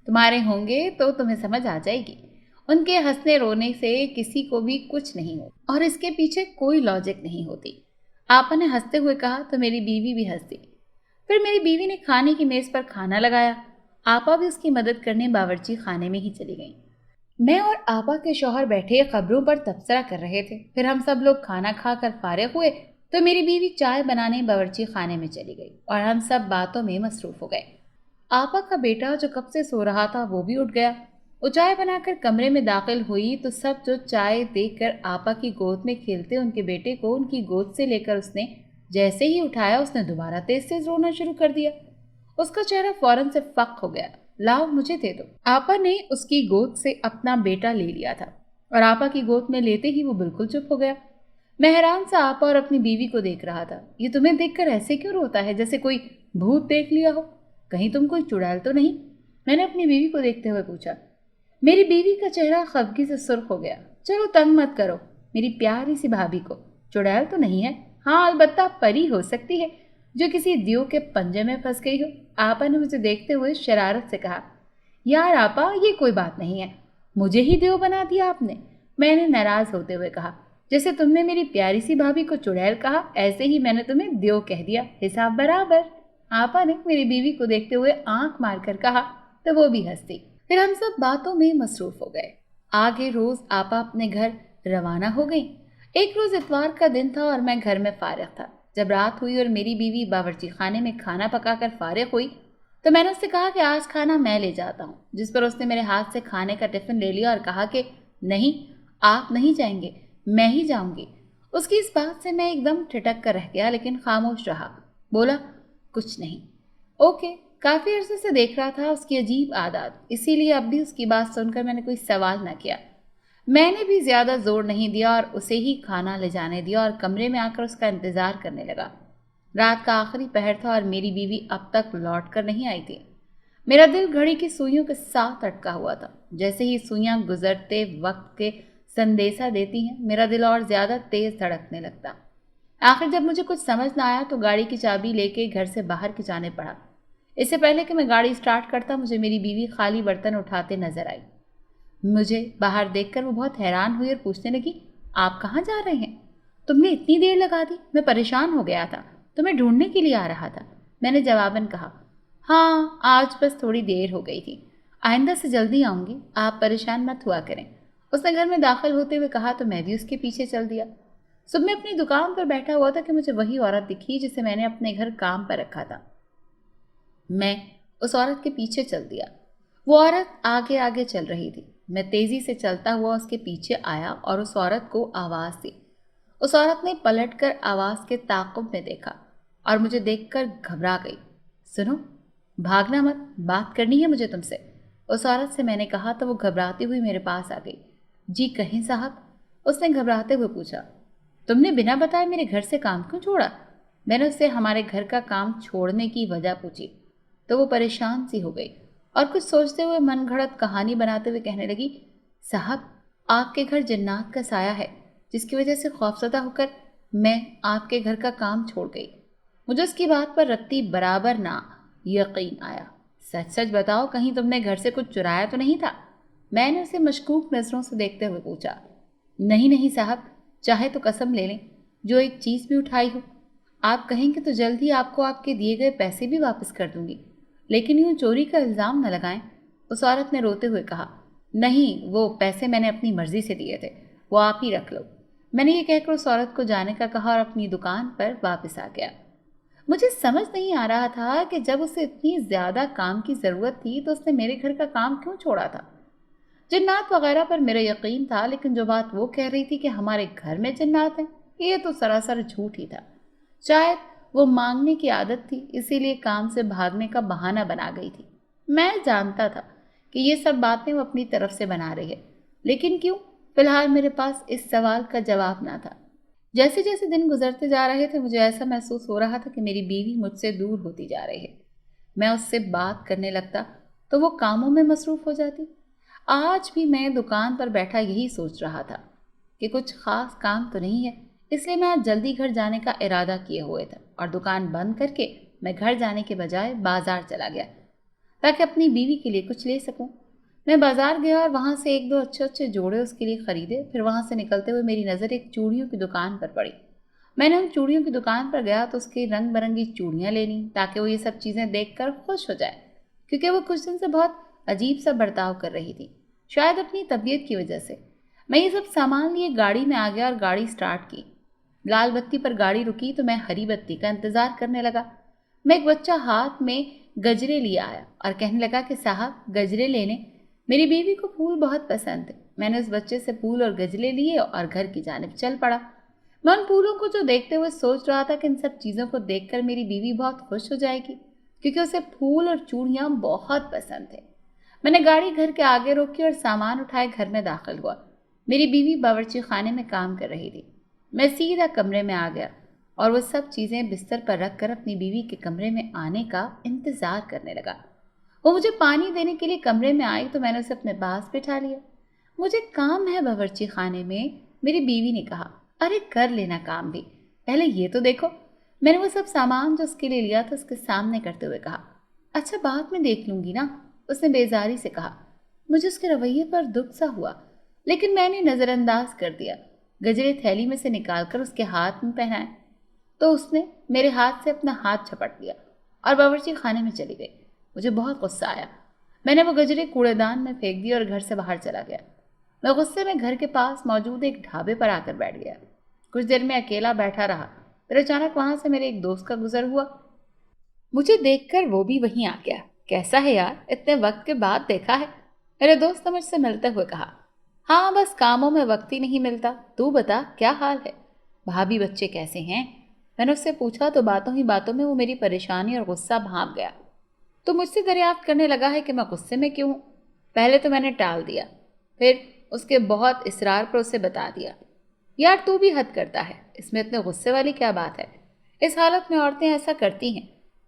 تمہارے ہوں گے تو تمہیں سمجھ آ جائے گی، ان کے ہنسنے رونے سے کسی کو بھی کچھ نہیں ہوتا اور اس کے پیچھے کوئی لاجک نہیں ہوتی، آپا نے ہنستے ہوئے کہا تو میری بیوی بھی ہنس دی۔ پھر میری بیوی نے کھانے کی میز پر کھانا لگایا، آپا بھی اس کی مدد کرنے باورچی خانے میں ہی چلی گئیں۔ میں اور آپا کے شوہر بیٹھے خبروں پر تبصرہ کر رہے تھے۔ پھر ہم سب لوگ کھانا کھا کر فارغ ہوئے تو میری بیوی چائے بنانے باورچی خانے میں چلی گئی اور ہم سب باتوں میں مصروف ہو گئے۔ آپا کا بیٹا جو کب سے سو رہا تھا وہ بھی اٹھ گیا۔ وہ چائے بنا کر کمرے میں داخل ہوئی تو سب جو چائے دیکھ کر آپا کی گود میں کھیلتے ان کے بیٹے کو ان کی گود سے لے کر اس نے جیسے ہی اٹھایا اس نے دوبارہ تیز تیز رونا شروع کر دیا۔ اس کا چہرہ فوراً سے فق ہو گیا۔ لاؤ مجھے دے دو۔ آپا نے اس کی گود سے اپنا بیٹا لے لیا تھا اور آپا کی گود میں لیتے ہی وہ بالکل چپ ہو گیا۔ میں حیران سا آپا اور اپنی بیوی کو دیکھ رہا تھا۔ یہ تمہیں دیکھ کر ایسے کیوں روتا ہے جیسے کوئی بھوت دیکھ لیا ہو؟ کہیں تم کوئی چڑیل تو نہیں؟ میں نے اپنی بیوی کو دیکھتے ہوئے پوچھا۔ میری بیوی کا چہرہ خفگی سے سرخ ہو گیا۔ چلو تنگ مت کرو میری پیاری سی بھابھی کو، چڑیل تو نہیں ہے، ہاں البتہ پری ہو سکتی ہے جو کسی دیو کے پنجے میں پھنس گئی ہو۔ آپا نے مجھے دیکھتے ہوئے شرارت سے کہا۔ یار آپا یہ کوئی بات نہیں ہے، مجھے ہی دیو بنا دیا آپ نے، میں نے ناراض ہوتے ہوئے کہا۔ جیسے تم نے میری پیاری سی بھابھی کو چڑیل کہا ایسے ہی میں نے تمہیں دیو کہہ دیا، حساب برابر۔ آپا نے میری بیوی کو دیکھتے ہوئے آنکھ مار کر کہا۔ तो वो भी हंसती। फिर हम सब बातों में मसरूफ हो गए। आगे रोज आपा अपने घर रवाना हो गई। एक रोज इतवार का दिन था और मैं घर में फारिग था। जब रात हुई और मेरी बीवी बावर्ची खाने में खाना पकाकर फारिग हुई तो मैंने उससे कहा कि आज खाना मैं ले जाता हूँ, जिस पर उसने मेरे हाथ से खाने का टिफिन ले लिया और कहा कि नहीं, आप नहीं जाएंगे, मैं ही जाऊंगी। उसकी इस बात से मैं एकदम ठिठक कर रह गया, लेकिन खामोश रहा। बोला, कुछ नहीं। ओके। काफी अरसे से देख रहा था उसकी अजीब आदत, इसीलिए अब भी उसकी बात सुनकर मैंने कोई सवाल न किया। मैंने भी ज्यादा जोर नहीं दिया और उसे ही खाना ले जाने दिया और कमरे में आकर उसका इंतजार करने लगा। रात का आखिरी पहर था और मेरी बीवी अब तक लौट कर नहीं आई थी। मेरा दिल घड़ी की सुइयों के साथ अटका हुआ था। जैसे ही सुइयां गुजरते वक्त के संदेशा देती हैं, मेरा दिल और ज्यादा तेज धड़कने लगता। आखिर जब मुझे कुछ समझ न आया तो गाड़ी की चाबी लेके घर से बाहर की जाने पड़ा। इससे पहले कि मैं गाड़ी स्टार्ट करता, मुझे मेरी बीवी खाली बर्तन उठाते नजर आई। मुझे बाहर देखकर वो बहुत हैरान हुई और पूछने लगी, आप कहाँ जा रहे हैं? तुमने इतनी देर लगा दी, मैं परेशान हो गया था, तुम्हें ढूंढने के लिए आ रहा था। मैंने जवाबन कहा, हाँ, आज बस थोड़ी देर हो गई थी, आइंदा से जल्दी आऊंगी, आप परेशान मत हुआ करें। उसने घर में दाखिल होते हुए कहा तो मैं भी उसके पीछे चल दिया। सुबह मैं अपनी दुकान पर बैठा हुआ था कि मुझे वही औरत दिखी जिसे मैंने अपने घर काम पर रखा था। मैं उस औरत के पीछे चल दिया। वो औरत आगे आगे चल रही थी। मैं तेजी से चलता हुआ उसके पीछे आया और उस औरत को आवाज़ दी। उस औरत ने पलटकर आवाज़ के ताक़ुब में देखा और मुझे देखकर घबरा गई। सुनो, भागना मत, बात करनी है मुझे तुमसे, उस औरत से मैंने कहा तो वो घबराती हुई मेरे पास आ गई। जी कहें साहब, उसने घबराते हुए पूछा। तुमने बिना बताए मेरे घर से काम क्यों छोड़ा? मैंने उससे हमारे घर का काम छोड़ने की वजह पूछी तो वो परेशान सी हो गई और कुछ सोचते हुए मन घड़त कहानी बनाते हुए कहने लगी, साहब, आपके घर जन्नात का साया है, जिसकी वजह से खौफजदा होकर मैं आपके घर का काम छोड़ गई। मुझे उसकी बात पर रत्ती बराबर ना यकीन आया। सच सच बताओ, कहीं तुमने घर से कुछ चुराया तो नहीं था? मैंने उसे मशकूक नज़रों से देखते हुए पूछा। नहीं नहीं साहब, चाहे तो कसम ले लें, जो एक चीज़ भी उठाई हो, आप कहेंगे तो जल्द ही आपको आपके दिए गए पैसे भी वापस कर दूंगी, लेकिन यूँ चोरी का इल्ज़ाम न लगाएं। उस औरत ने रोते हुए कहा, नहीं, वो पैसे मैंने अपनी मर्जी से दिए थे, वो आप ही रख लो। मैंने ये कहकर उस औरत को जाने का कहा और अपनी दुकान पर वापस आ गया। मुझे समझ नहीं आ रहा था कि जब उसे इतनी ज़्यादा काम की ज़रूरत थी तो उसने मेरे घर का काम क्यों छोड़ा था। जन्नात वगैरह पर मेरा यकीन था, लेकिन जो बात वो कह रही थी कि हमारे घर में जन्नात हैं, ये तो सरासर झूठ ही था। शायद वो मांगने की आदत थी, इसीलिए काम से भागने का बहाना बना गई थी। मैं जानता था कि ये सब बातें वो अपनी तरफ से बना रही है, लेकिन क्यों? फिलहाल मेरे पास इस सवाल का जवाब ना था। जैसे जैसे दिन गुजरते जा रहे थे, मुझे ऐसा महसूस हो रहा था कि मेरी बीवी मुझसे दूर होती जा रही है। मैं उससे बात करने लगता तो वो कामों में मसरूफ हो जाती। आज भी मैं दुकान पर बैठा यही सोच रहा था कि कुछ खास काम तो नहीं है, इसलिए मैं आज जल्दी घर जाने का इरादा किए हुए था और दुकान बंद करके मैं घर जाने के बजाय बाजार चला गया ताकि अपनी बीवी के लिए कुछ ले सकूं। मैं बाजार गया और वहां से एक दो अच्छे अच्छे जोड़े उसके लिए खरीदे। फिर वहां से निकलते हुए मेरी नज़र एक चूड़ियों की दुकान पर पड़ी। मैंने उन चूड़ियों की दुकान पर गया तो उसकी रंग बिरंगी चूड़ियाँ ले लीं ताकि वो ये सब चीज़ें देखकर खुश हो जाए, क्योंकि वो कुछ दिन से बहुत अजीब सा बर्ताव कर रही थी, शायद अपनी तबीयत की वजह से। मैं ये सब सामान लिए गाड़ी में आ गया और गाड़ी स्टार्ट की। लाल बत्ती पर गाड़ी रुकी तो मैं हरी बत्ती का इंतज़ार करने लगा। मैं एक बच्चा हाथ में गजरे लिए आया और कहने लगा कि साहब, गजरे लेने। मेरी बीवी को फूल बहुत पसंद थे। मैंने उस बच्चे से फूल और गजरे लिए और घर की जानिब चल पड़ा। मैं उन फूलों को जो देखते हुए सोच रहा था कि इन सब चीज़ों को देखकर मेरी बीवी बहुत खुश हो जाएगी, क्योंकि उसे फूल और चूड़ियाँ बहुत पसंद थे। मैंने गाड़ी घर के आगे रोकी और सामान उठाए घर में दाखिल हुआ। मेरी बीवी बावर्ची खाने में काम कर रही थी। मैं सीधा कमरे में आ गया और वो सब चीज़ें बिस्तर पर रख कर अपनी बीवी के कमरे में आने का इंतज़ार करने लगा। वो मुझे पानी देने के लिए कमरे में आई तो मैंने उसे अपने पास बिठा लिया। मुझे काम है बावर्ची खाने में, मेरी बीवी ने कहा। अरे कर लेना काम भी, पहले ये तो देखो। मैंने वो सब सामान जो उसके लिए लिया था उसके सामने करते हुए कहा। अच्छा, बाद में देख लूँगी ना, उसने बेजारी से कहा। मुझे उसके रवैये पर दुख सा हुआ, लेकिन मैंने नज़रअंदाज कर दिया। गजरे थैली में से निकालकर उसके हाथ में पहनाए तो उसने मेरे हाथ से अपना हाथ झपट लिया और बावर्ची खाने में चली गई। मुझे बहुत गुस्सा आया। میں نے وہ گجرے کوڑے دان میں پھینک دی اور گھر سے باہر چلا گیا۔ میں غصے میں گھر کے پاس موجود ایک ڈھابے پر آ کر بیٹھ گیا۔ کچھ دیر میں اکیلا بیٹھا رہا، پھر اچانک وہاں سے میرے ایک دوست کا گزر ہوا۔ مجھے دیکھ کر وہ بھی وہیں آ گیا۔ کیسا ہے یار، اتنے وقت کے بعد دیکھا ہے؟ میرے دوست نے مجھ سے ملتے ہوئے کہا۔ ہاں بس کاموں میں وقت ہی نہیں ملتا، تو بتا کیا حال ہے؟ بھابھی بچے کیسے ہیں؟ میں نے اس سے پوچھا تو باتوں ہی باتوں میں وہ میری پریشانی اور غصہ بھانپ گیا۔ تو مجھ سے دریافت کرنے لگا ہے کہ میں غصے میں کیوں ہوں۔ پہلے تو میں نے ٹال دیا، پھر اس کے بہت اصرار پر اسے بتا دیا۔ یار تو بھی حد کرتا ہے، اس میں اتنے غصے والی کیا بات ہے؟ اس حالت میں عورتیں ایسا کرتی ہیں،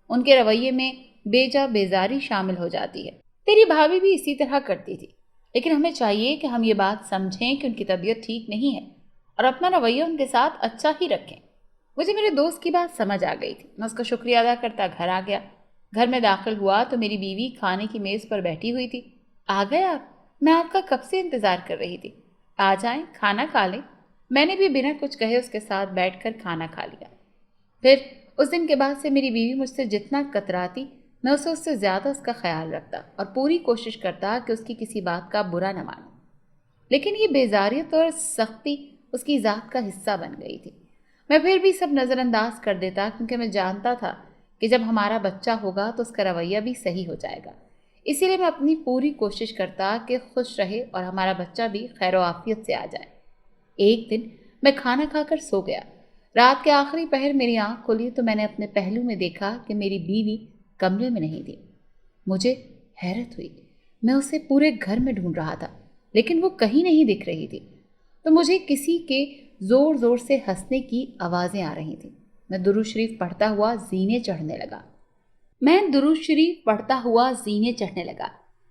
ان کے رویے میں بے جا بیزاری شامل ہو جاتی ہے۔ تیری بھابھی بھی اسی طرح کرتی تھی، لیکن ہمیں چاہیے کہ ہم یہ بات سمجھیں کہ ان کی طبیعت ٹھیک نہیں ہے اور اپنا رویہ ان کے ساتھ اچھا ہی رکھیں۔ مجھے میرے دوست کی بات سمجھ آ گئی تھی۔ میں اس کا شکریہ ادا کرتا گھر آ گیا۔ گھر میں داخل ہوا تو میری بیوی کھانے کی میز پر بیٹھی ہوئی تھی۔ آ گئے آپ؟ میں آپ کا کب سے انتظار کر رہی تھی۔ آ جائیں، کھانا کھا لیں۔ میں نے بھی بنا کچھ کہے اس کے ساتھ بیٹھ کر کھانا کھا لیا۔ پھر اس دن کے بعد سے میری بیوی مجھ سے جتنا کتراتی، میں اسے اس سے زیادہ اس کا خیال رکھتا اور پوری کوشش کرتا کہ اس کی کسی بات کا برا نہ مانوں۔ لیکن یہ بیزاریت اور سختی اس کی ذات کا حصہ بن گئی تھی۔ میں پھر بھی سب نظر انداز کر دیتا کیونکہ میں جانتا تھا کہ جب ہمارا بچہ ہوگا تو اس کا رویہ بھی صحیح ہو جائے گا۔ اسی لیے میں اپنی پوری کوشش کرتا کہ خوش رہے اور ہمارا بچہ بھی خیر و عافیت سے آ جائے۔ ایک دن میں کھانا کھا کر سو گیا۔ رات کے آخری پہر میری آنکھ کھلی تو میں نے اپنے پہلو میں دیکھا کہ میری بیوی کمرے میں نہیں تھی۔ مجھے حیرت ہوئی۔ میں اسے پورے گھر میں ڈھونڈ رہا تھا لیکن وہ کہیں نہیں دکھ رہی تھی۔ تو مجھے کسی کے زور زور سے ہنسنے کی آوازیں آ رہی تھیں۔ میں درود شریف پڑھتا ہوا زینے چڑھنے لگا۔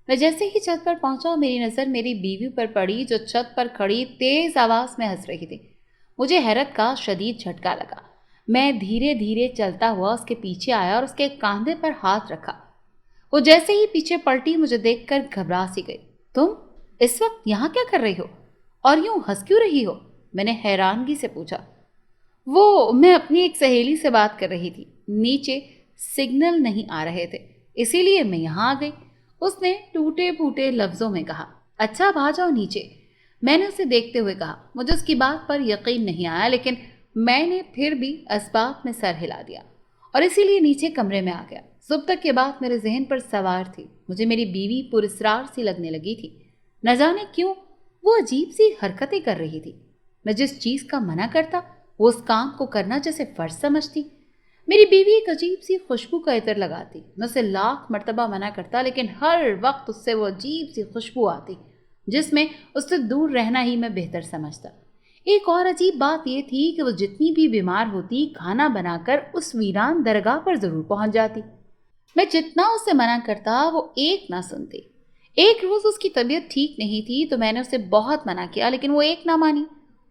میں جیسے ہی چھت پر پہنچا میری نظر میری بیوی پر پڑی جو چھت پر کھڑی تیز آواز میں ہنس رہی تھی۔ مجھے حیرت کا شدید جھٹکا لگا۔ میں دھیرے دھیرے چلتا ہوا اس کے پیچھے آیا اور اس کے کاندھے پر ہاتھ رکھا۔ وہ جیسے ہی پیچھے پلٹی مجھے دیکھ کر گھبرا سی گئی۔ تم اس وقت یہاں کیا کر رہی ہو اور یوں ہنس کیوں رہی ہو؟ میں نے حیرانگی سے پوچھا۔ میں اپنی ایک سہیلی سے بات کر رہی تھی، نیچے سگنل نہیں آ رہے تھے اسی لیے میں یہاں آ گئی، اس نے ٹوٹے پھوٹے لفظوں میں کہا۔ اچھا اب آ جاؤ نیچے، میں نے اسے دیکھتے ہوئے کہا۔ مجھے اس کی بات پر یقین نہیں آیا لیکن میں نے پھر بھی اسباب میں سر ہلا دیا اور اسی لیے نیچے کمرے میں آ گیا۔ صبح تک یہ بات میرے ذہن پر سوار تھی۔ مجھے میری بیوی پر اسرار سی لگنے لگی تھی۔ نہ جانے کیوں وہ عجیب سی حرکتیں کر رہی تھی۔ میں جس چیز کا منع کرتا وہ اس کام کو کرنا جیسے فرض سمجھتی۔ میری بیوی ایک عجیب سی خوشبو کا عطر لگاتی۔ میں اسے لاکھ مرتبہ منع کرتا لیکن ہر وقت اس سے وہ عجیب سی خوشبو آتی جس میں اس سے دور رہنا ہی میں بہتر سمجھتا۔ ایک اور عجیب بات یہ تھی کہ وہ جتنی بھی بیمار ہوتی کھانا بنا کر اس ویران درگاہ پر ضرور پہنچ جاتی۔ میں جتنا اسے منع کرتا وہ ایک نہ سنتی۔ ایک روز اس کی طبیعت ٹھیک نہیں تھی تو میں نے اسے بہت منع کیا لیکن وہ ایک نہ مانی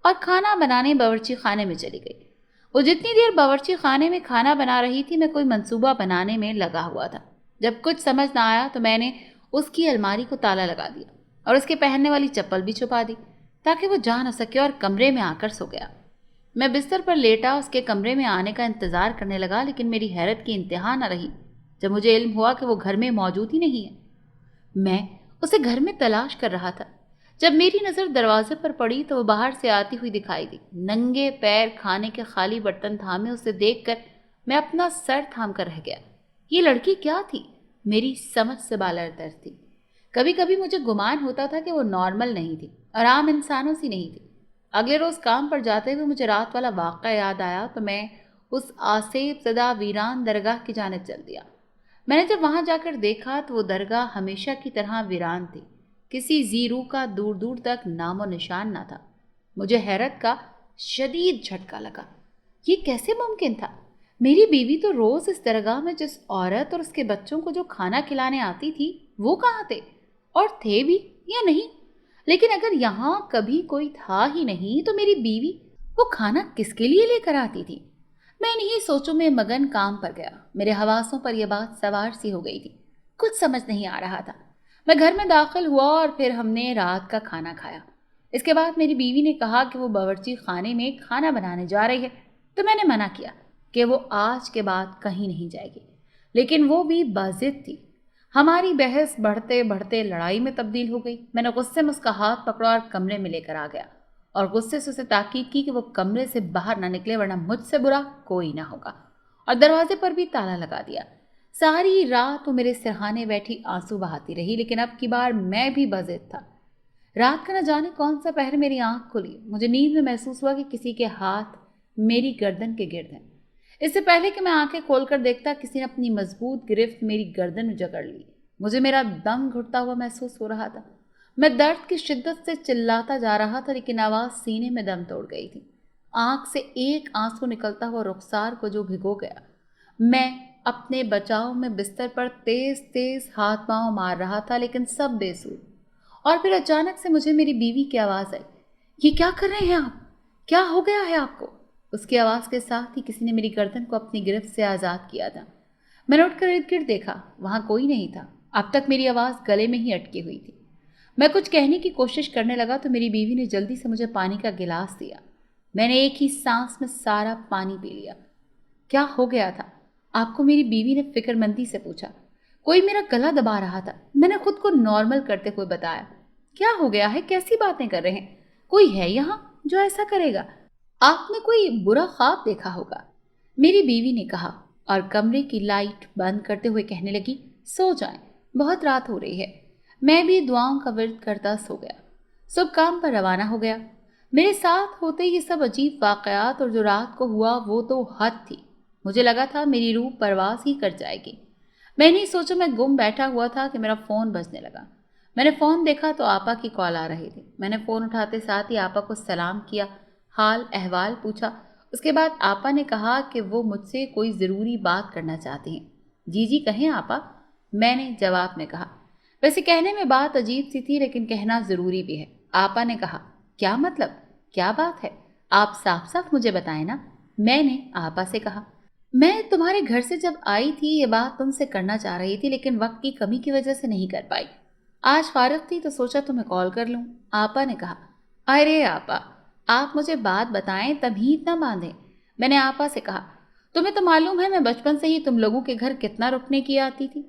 اور کھانا بنانے باورچی خانے میں چلی گئی۔ وہ جتنی دیر باورچی خانے میں کھانا بنا رہی تھی میں کوئی منصوبہ بنانے میں لگا ہوا تھا۔ جب کچھ سمجھ نہ آیا تو میں نے اس کی الماری کو تالا لگا دیا اور اس کے پہننے والی چپل بھی چھپا دی تاکہ وہ جا نہ سکے اور کمرے میں آ کر سو گیا۔ میں بستر پر لیٹا اس کے کمرے میں آنے کا انتظار کرنے لگا لیکن میری حیرت کی انتہا نہ رہی جب مجھے علم ہوا کہ وہ گھر میں موجود ہی نہیں ہے۔ میں اسے گھر میں تلاش کر رہا تھا۔ جب میری نظر دروازے پر پڑی تو وہ باہر سے آتی ہوئی دکھائی دی، ننگے پیر کھانے کے خالی برتن تھامے۔ اسے دیکھ کر میں اپنا سر تھام کر رہ گیا۔ یہ لڑکی کیا تھی؟ میری سمجھ سے بالاتر تھی۔ کبھی کبھی مجھے گمان ہوتا تھا کہ وہ نارمل نہیں تھی اور عام انسانوں سی نہیں تھی۔ اگلے روز کام پر جاتے ہوئے مجھے رات والا واقعہ یاد آیا تو میں اس آسیب زدہ ویران درگاہ کی جانب چل دیا۔ میں نے جب وہاں جا کر دیکھا تو وہ درگاہ ہمیشہ کی طرح ویران تھی۔ کسی زیرو کا دور دور تک نام و نشان نہ تھا۔ مجھے حیرت کا شدید جھٹکا لگا۔ یہ کیسے ممکن تھا؟ میری بیوی تو روز اس درگاہ میں جس عورت اور اس کے بچوں کو جو کھانا کھلانے آتی تھی وہ کہاں تھے؟ اور تھے بھی یا نہیں؟ لیکن اگر یہاں کبھی کوئی تھا ہی نہیں تو میری بیوی وہ کھانا کس کے لیے لے کر آتی تھی؟ میں انہی سوچوں میں مگن کام پر گیا۔ میرے حواسوں پر یہ بات سوار سی ہو گئی تھی۔ کچھ سمجھ نہیں آ رہا تھا۔ میں گھر میں داخل ہوا اور پھر ہم نے رات کا کھانا کھایا۔ اس کے بعد میری بیوی نے کہا کہ وہ باورچی خانے میں کھانا بنانے جا رہی ہے تو میں نے منع کیا کہ وہ آج کے بعد کہیں نہیں جائے گی، لیکن وہ بھی باضد تھی۔ ہماری بحث بڑھتے بڑھتے لڑائی میں تبدیل ہو گئی۔ میں نے غصے میں اس کا ہاتھ پکڑا اور کمرے میں لے کر آ گیا اور غصے سے اسے تاکید کی کہ وہ کمرے سے باہر نہ نکلے ورنہ مجھ سے برا کوئی نہ ہوگا، اور دروازے پر بھی تالا لگا دیا۔ ساری رات وہ میرے سرہانے بیٹھی آنسو بہاتی رہی، لیکن اب کی بار میں بھی بضد تھا۔ رات کا نہ جانے کون سا پہر میری آنکھ کھلی، مجھے نیند میں محسوس ہوا کہ کسی کے ہاتھ میری گردن کے گرد ہیں۔ اس سے پہلے کہ میں آنکھیں کھول کر دیکھتا، کسی نے اپنی مضبوط گرفت میری گردن میں جکڑ لی۔ مجھے میرا دم گھٹتا ہوا محسوس ہو رہا تھا۔ میں درد کی شدت سے چلاتا جا رہا تھا، لیکن آواز سینے میں دم توڑ گئی تھی۔ آنکھ سے ایک آنسو نکلتا ہوا رخسار کو جو بھگو گیا۔ میں اپنے بچاؤ میں بستر پر تیز تیز ہاتھ پاؤں مار رہا تھا، لیکن سب بے سود۔ اور پھر اچانک سے مجھے میری بیوی کی آواز آئی، یہ کیا کر رہے ہیں آپ؟ کیا ہو گیا ہے آپ کو؟ اس کی آواز کے ساتھ ہی کسی نے میری گردن کو اپنی گرفت سے آزاد کیا تھا۔ میں نے اٹھ کر ارد گرد دیکھا، وہاں کوئی نہیں تھا۔ اب تک میری آواز گلے میں ہی اٹکی ہوئی تھی۔ میں کچھ کہنے کی کوشش کرنے لگا تو میری بیوی نے جلدی سے مجھے پانی کا گلاس دیا۔ میں نے ایک ہی سانس میں سارا پانی پی لیا۔ کیا ہو گیا تھا آپ کو؟ میری بیوی نے فکر مندی سے پوچھا۔ کوئی میرا گلا دبا رہا تھا، میں نے خود کو نارمل کرتے ہوئے بتایا۔ کیا ہو گیا ہے؟ کیسی باتیں کر رہے ہیں؟ کوئی ہے یہاں جو ایسا کرے گا؟ آپ نے کوئی برا خواب دیکھا ہوگا، میری بیوی نے کہا، اور کمرے کی لائٹ بند کرتے ہوئے کہنے لگی، سو جائیں، بہت رات ہو رہی ہے۔ میں بھی دعاؤں کا ورد کرتا سو گیا۔ صبح کام پر روانہ ہو گیا۔ میرے ساتھ ہوتے یہ سب عجیب واقعات اور جو رات کو ہوا وہ تو حد تھی۔ مجھے لگا تھا میری روح پرواز ہی کر جائے گی۔ میں نہیں سوچا، میں گم بیٹھا ہوا تھا کہ میرا فون بجنے لگا۔ میں نے فون دیکھا تو آپا کی کال آ رہی تھی۔ میں نے فون اٹھاتے ساتھ ہی آپا کو سلام کیا، حال احوال پوچھا۔ اس کے بعد آپا نے کہا کہ وہ مجھ سے کوئی ضروری بات کرنا چاہتی ہیں۔ جی جی کہیں آپا، میں نے جواب میں کہا۔ ویسے کہنے میں بات عجیب سی تھی، لیکن کہنا ضروری بھی ہے۔ آپا نے کہا، کیا مطلب؟ کیا بات ہے؟ آپ صاف صاف مجھے بتائیں نا، میں نے آپا سے کہا۔ میں تمہارے گھر سے جب آئی تھی یہ بات تم سے کرنا چاہ رہی تھی، لیکن وقت کی کمی کی وجہ سے نہیں کر پائی۔ آج فارغ تھی تو سوچا تمہیں کال کر لوں۔ آپا نے کہا، ارے آپا، آپ مجھے بات بتائیں، تمہید نہ باندھیں۔ میں نے آپا سے کہا، تمہیں تو معلوم ہے میں بچپن سے ہی تم لوگوں کے گھر کتنا رکنے کی آتی تھی،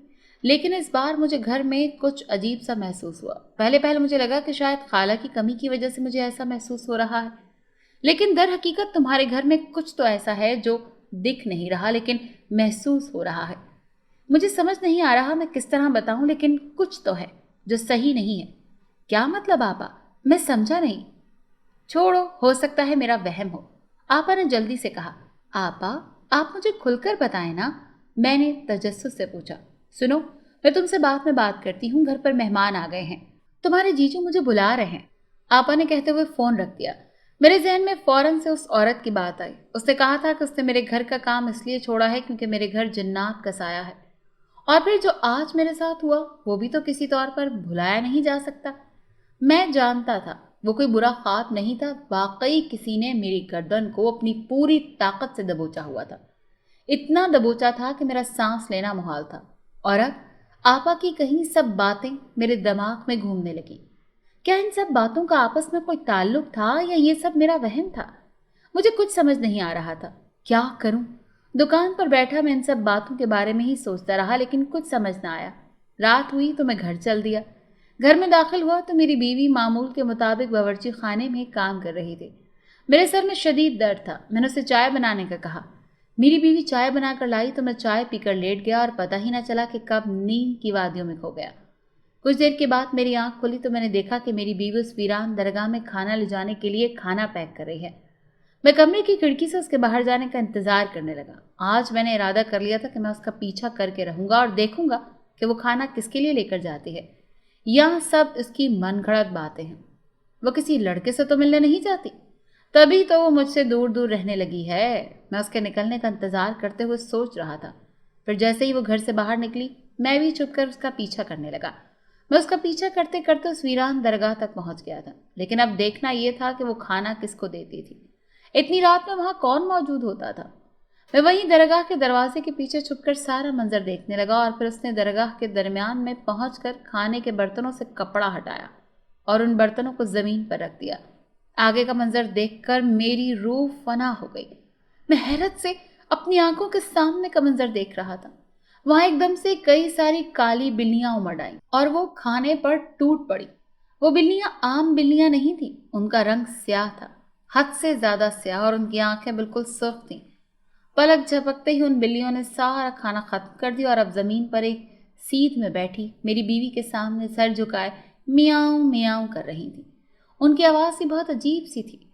لیکن اس بار مجھے گھر میں کچھ عجیب سا محسوس ہوا۔ پہلے مجھے لگا کہ شاید خالہ کی کمی کی وجہ سے مجھے ایسا محسوس ہو رہا ہے، لیکن در حقیقت تمہارے گھر میں کچھ تو ایسا ہے جو دکھ نہیں رہا لیکن محسوس ہو رہا ہے۔ مجھے سمجھ نہیں آ رہا میں کس طرح بتاؤں، لیکن کچھ تو ہے جو صحیح نہیں ہے۔ کیا مطلب آپا؟ میں سمجھا نہیں۔ چھوڑو، ہو سکتا ہے میرا وہم ہو، آپا نے جلدی سے کہا۔ آپا، آپ مجھے کھل کر بتائیں نا، میں نے تجسس سے پوچھا۔ سنو، میں تم سے بعد میں بات کرتی ہوں، گھر پر مہمان آ گئے ہیں، تمہارے جیجو مجھے بلا رہے ہیں، آپا نے کہتے ہوئے فون رکھ دیا۔ میرے ذہن میں فوراً سے اس عورت کی بات آئی۔ اس نے کہا تھا کہ اس نے میرے گھر کا کام اس لیے چھوڑا ہے کیونکہ میرے گھر جنات کا سایہ ہے، اور پھر جو آج میرے ساتھ ہوا وہ بھی تو کسی طور پر بھلایا نہیں جا سکتا۔ میں جانتا تھا وہ کوئی برا خواب نہیں تھا، واقعی کسی نے میری گردن کو اپنی پوری طاقت سے دبوچا ہوا تھا۔ اتنا دبوچا تھا کہ میرا سانس لینا محال تھا، اور اب آپا کی کہیں سب باتیں میرے دماغ میں گھومنے لگیں۔ کیا ان سب باتوں کا آپس میں کوئی تعلق تھا یا یہ سب میرا وہم تھا؟ مجھے کچھ سمجھ نہیں آ رہا تھا۔ کیا کروں؟ دکان پر بیٹھا میں ان سب باتوں کے بارے میں ہی سوچتا رہا، لیکن کچھ سمجھ نہ آیا۔ رات ہوئی تو میں گھر چل دیا۔ گھر میں داخل ہوا تو میری بیوی معمول کے مطابق باورچی خانے میں کام کر رہی تھی۔ میرے سر میں شدید درد تھا۔ میں نے اسے چائے بنانے کا کہا۔ میری بیوی چائے بنا کر لائی تو میں چائے پی کر لیٹ گیا اور پتہ ہی نہ چلا کہ کب نیند کی وادیوں میں کھو گیا۔ کچھ دیر کے بعد میری آنکھ کھلی تو میں نے دیکھا کہ میری بیوی اس ویران درگاہ میں کھانا لے جانے کے لیے کھانا پیک کر رہی ہے۔ میں کمرے کی کھڑکی سے اس کے باہر جانے کا انتظار کرنے لگا۔ آج میں نے ارادہ کر لیا تھا کہ میں اس کا پیچھا کر کے رہوں گا اور دیکھوں گا کہ وہ کھانا کس کے لیے لے کر جاتی ہے۔ یہاں سب اس کی من گھڑت باتیں ہیں۔ وہ کسی لڑکے سے تو ملنے نہیں جاتی، تبھی تو وہ مجھ سے دور دور رہنے لگی ہے۔ میں اس کے نکلنے کا انتظار کرتے ہوئے سوچ رہا تھا۔ پھر جیسے ہی وہ گھر سے باہر نکلی میں بھی چھپ کر اس کا پیچھا کرنے لگا۔ میں اس کا پیچھا کرتے کرتے اس ویران درگاہ تک پہنچ گیا تھا، لیکن اب دیکھنا یہ تھا کہ وہ کھانا کس کو دیتی تھی۔ اتنی رات میں وہاں کون موجود ہوتا تھا؟ میں وہیں درگاہ کے دروازے کے پیچھے چھپ کر سارا منظر دیکھنے لگا، اور پھر اس نے درگاہ کے درمیان میں پہنچ کر کھانے کے برتنوں سے کپڑا ہٹایا اور ان برتنوں کو زمین پر رکھ دیا۔ آگے کا منظر دیکھ کر میری روح فنا ہو گئی۔ میں حیرت سے اپنی آنکھوں کے سامنے کا منظر دیکھ رہا تھا۔ वहां एकदम से कई सारी काली बिल्लियां उमड़ आईं और वो खाने पर टूट पड़ी। वो बिल्लियां आम बिल्लियां नहीं थीं, उनका रंग स्याह था, हद से ज्यादा स्याह, और उनकी आंखें बिल्कुल सुर्ख थीं। पलक झपकते ही उन बिल्लियों ने सारा खाना खत्म कर दिया और अब जमीन पर एक सीध में बैठी मेरी बीवी के सामने सर झुकाए मियाऊं मियाऊं कर रही थी। उनकी आवाज़ ही बहुत अजीब सी थी।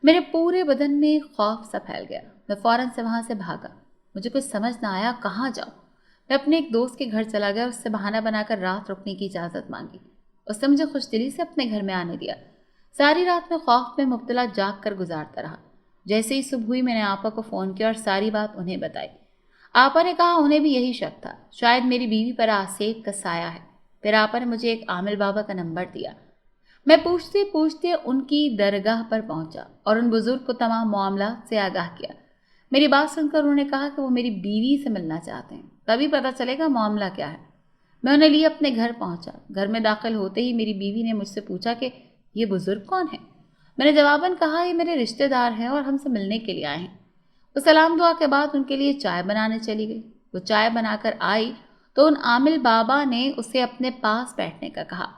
मेरे पूरे बदन में खौफ सा फैल गया। मैं फौरन से वहां से भागा। मुझे कुछ समझ ना आया कहाँ जाऊं। मैं अपने एक दोस्त के घर चला गया और उससे बहाना बनाकर रात रुकने की इजाज़त मांगी। उसने मुझे खुशदिली से अपने घर में आने दिया। सारी रात में खौफ में मुब्तला जाग कर गुजारता रहा। जैसे ही सुबह हुई मैंने आपा को फ़ोन किया और सारी बात उन्हें बताई। आपा ने कहा उन्हें भी यही शक था, शायद मेरी बीवी पर आसेब का साया है। फिर आपा ने मुझे एक आमिल बाबा का नंबर दिया। मैं पूछते पूछते उनकी दरगाह पर पहुंचा और उन बुजुर्ग को तमाम मामला से आगाह किया। मेरी बात सुनकर उन्होंने कहा कि वो मेरी बीवी से मिलना चाहते हैं, तभी पता चलेगा मामला क्या है। मैं उन्हें लिए अपने घर पहुंचा। घर में दाखिल होते ही मेरी बीवी ने मुझसे पूछा कि ये बुजुर्ग कौन है। मैंने जवाबन कहा ये मेरे रिश्तेदार हैं और हमसे मिलने के लिए आए हैं। वो सलाम दुआ के बाद उनके लिए चाय बनाने चली गई। वो चाय बनाकर आई तो उन आमिल बाबा ने उसे अपने पास बैठने का कहा।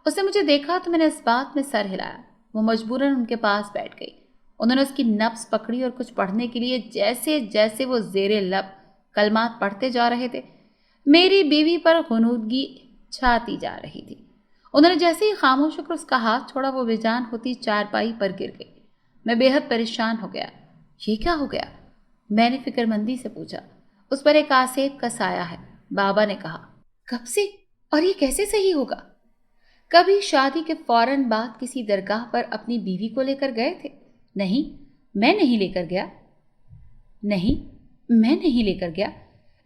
उसने मुझे देखा तो मैंने इस बात में सर हिलाया। वो मजबूरन उनके पास बैठ गई। उन्होंने उसकी नब्ज पकड़ी और कुछ पढ़ने के लिए जैसे जैसे वो जेरे लब कलमात पढ़ते जा रहे थे, मेरी बीवी पर गुनूदगी छाती जा रही थी। उन्होंने जैसे ही खामोश होकर उसका हाथ छोड़ा, वो बेजान होती चारपाई पर गिर गई। मैं बेहद परेशान हो गया। ये क्या हो गया? मैंने फिक्रमंदी से पूछा। उस पर एक आसेब का साया है, बाबा ने कहा। कब से और ये कैसे सही होगा? कभी शादी के फौरन बाद किसी दरगाह पर अपनी बीवी को लेकर गए थे? नहीं, मैं नहीं लेकर गया। नहीं, मैं नहीं लेकर गया।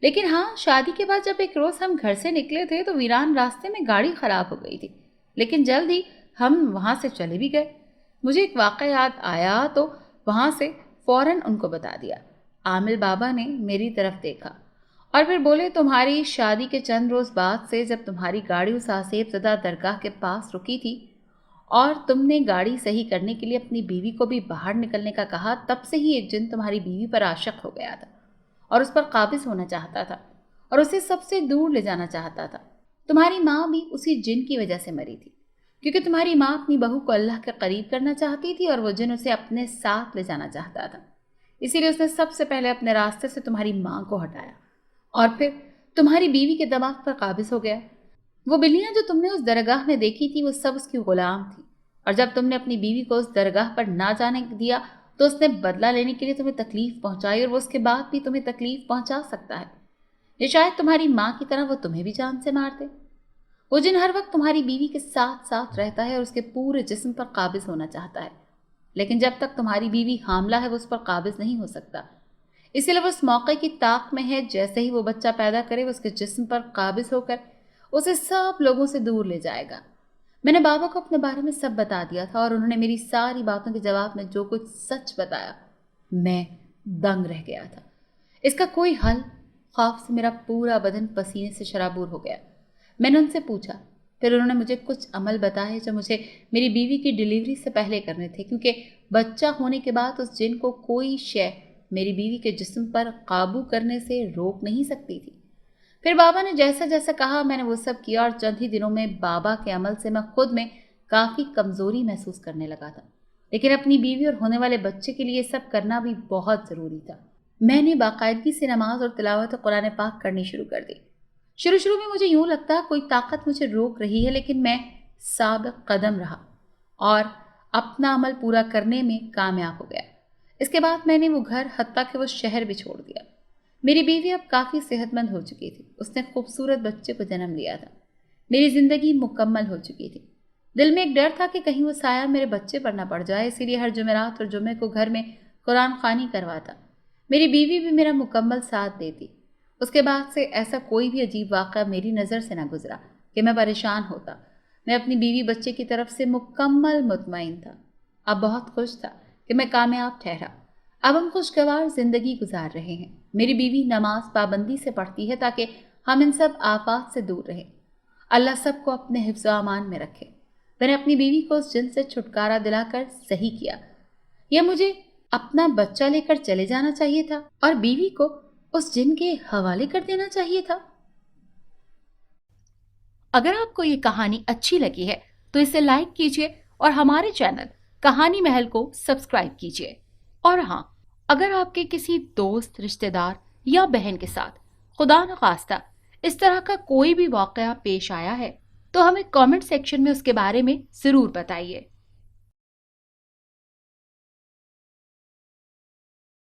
लेकिन हाँ, शादी के बाद जब एक रोज़ हम घर से निकले थे तो वीरान रास्ते में गाड़ी खराब हो गई थी, लेकिन जल्द ही हम वहाँ से चले भी गए। मुझे एक वाक़या याद आया तो वहाँ से फ़ौरन उनको बता दिया। आमिल बाबा ने मेरी तरफ देखा और फिर बोले, तुम्हारी शादी के चंद रोज़ बाद से जब तुम्हारी गाड़ी उस आसेब ज़दा दरगाह के पास रुकी थी और तुमने गाड़ी सही करने के लिए अपनी बीवी को भी बाहर निकलने का कहा, तब से ही एक जिन तुम्हारी बीवी पर आशिक़ हो गया था और उस पर काबिज़ होना चाहता था और उसे सबसे दूर ले जाना चाहता था। तुम्हारी माँ भी उसी जिन की वजह से मरी थी, क्योंकि तुम्हारी माँ अपनी बहू को अल्लाह के करीब करना चाहती थी और वो जिन उसे अपने साथ ले जाना चाहता था। इसीलिए उसने सबसे पहले अपने रास्ते से तुम्हारी माँ को हटाया और फिर तुम्हारी बीवी के दिमाग पर काबिज़ हो गया। वो बिल्लियाँ जो तुमने उस दरगाह में देखी थी, वो सब उसकी गुलाम थी, और जब तुमने अपनी बीवी को उस दरगाह पर ना जाने दिया तो उसने बदला लेने के लिए तुम्हें तकलीफ पहुंचाई और वो उसके बाद भी तुम्हें तकलीफ पहुंचा सकता है। ये शायद तुम्हारी माँ की तरह वो तुम्हें भी जान से मार दे। वो जिन हर वक्त तुम्हारी बीवी के साथ साथ रहता है और उसके पूरे जिस्म पर काबिज़ होना चाहता है, लेकिन जब तक तुम्हारी बीवी हामला है वो उस पर काबिज़ नहीं हो सकता। इसीलिए वो उस मौके की ताक में है, जैसे ही वो बच्चा पैदा करे वो उसके जिस्म पर काबिज़ होकर उसे सब लोगों से दूर ले जाएगा। मैंने बाबा को अपने बारे में सब बता दिया था और उन्होंने मेरी सारी बातों के जवाब में जो कुछ सच बताया, मैं दंग रह गया था। इसका कोई हल? खौफ से मेरा पूरा बदन पसीने से शराबूर हो गया। मैंने उनसे पूछा, फिर उन्होंने मुझे कुछ अमल बताए जो मुझे मेरी बीवी की डिलीवरी से पहले करने थे, क्योंकि बच्चा होने के बाद उस जिन को कोई शय मेरी बीवी के जिस्म पर काबू करने से रोक नहीं सकती थी। फिर बाबा ने जैसा जैसा कहा मैंने वो सब किया और चंद ही दिनों में बाबा के अमल से मैं खुद में काफ़ी कमज़ोरी महसूस करने लगा था, लेकिन अपनी बीवी और होने वाले बच्चे के लिए सब करना भी बहुत ज़रूरी था। मैंने बाकायदगी से नमाज और तिलावत कुरान पाक करनी शुरू कर दी। शुरू में मुझे यूँ लगता कोई ताकत मुझे रोक रही है, लेकिन मैं साबिक़ कदम रहा और अपना अमल पूरा करने में कामयाब हो गया। इसके बाद मैंने वो घर, हत्ता कि वो शहर भी छोड़ दिया। मेरी बीवी अब काफ़ी सेहतमंद हो चुकी थी। उसने खूबसूरत बच्चे को जन्म दिया था। मेरी ज़िंदगी मुकम्मल हो चुकी थी। दिल में एक डर था कि कहीं वो साया मेरे बच्चे पर ना पड़ जाए, इसीलिए हर जुमेरात और जुमे को घर में कुरान ख़वानी करवाता। मेरी बीवी भी मेरा मुकम्मल साथ देती। उसके बाद से ऐसा कोई भी अजीब वाक़या मेरी नज़र से ना गुजरा कि मैं परेशान होता। मैं अपनी बीवी बच्चे की तरफ से मुकम्मल मुतमईन था। अब बहुत खुश था कि मैं कामयाब ठहरा। अब हम खुशगवार ज़िंदगी गुजार रहे हैं। मेरी बीवी नमाज पाबंदी से पढ़ती है ताकि हम इन सब आफात से दूर रहें। अल्लाह सबको अपने हिफ्ज़ व अमान में रखे। मैंने अपनी बीवी को उस जिन से छुटकारा दिलाकर सही किया। यह मुझे अपना बच्चा लेकर चले जाना चाहिए था और बीवी को उस जिन के हवाले कर देना चाहिए था। अगर आपको ये कहानी अच्छी लगी है तो इसे लाइक कीजिए और हमारे चैनल कहानी महल को सब्सक्राइब कीजिए। और हाँ, अगर आपके किसी दोस्त, रिश्तेदार या बहन के साथ खुदा न खास्ता इस तरह का कोई भी वाकया पेश आया है तो हमें कमेंट सेक्शन में उसके बारे में जरूर बताइए।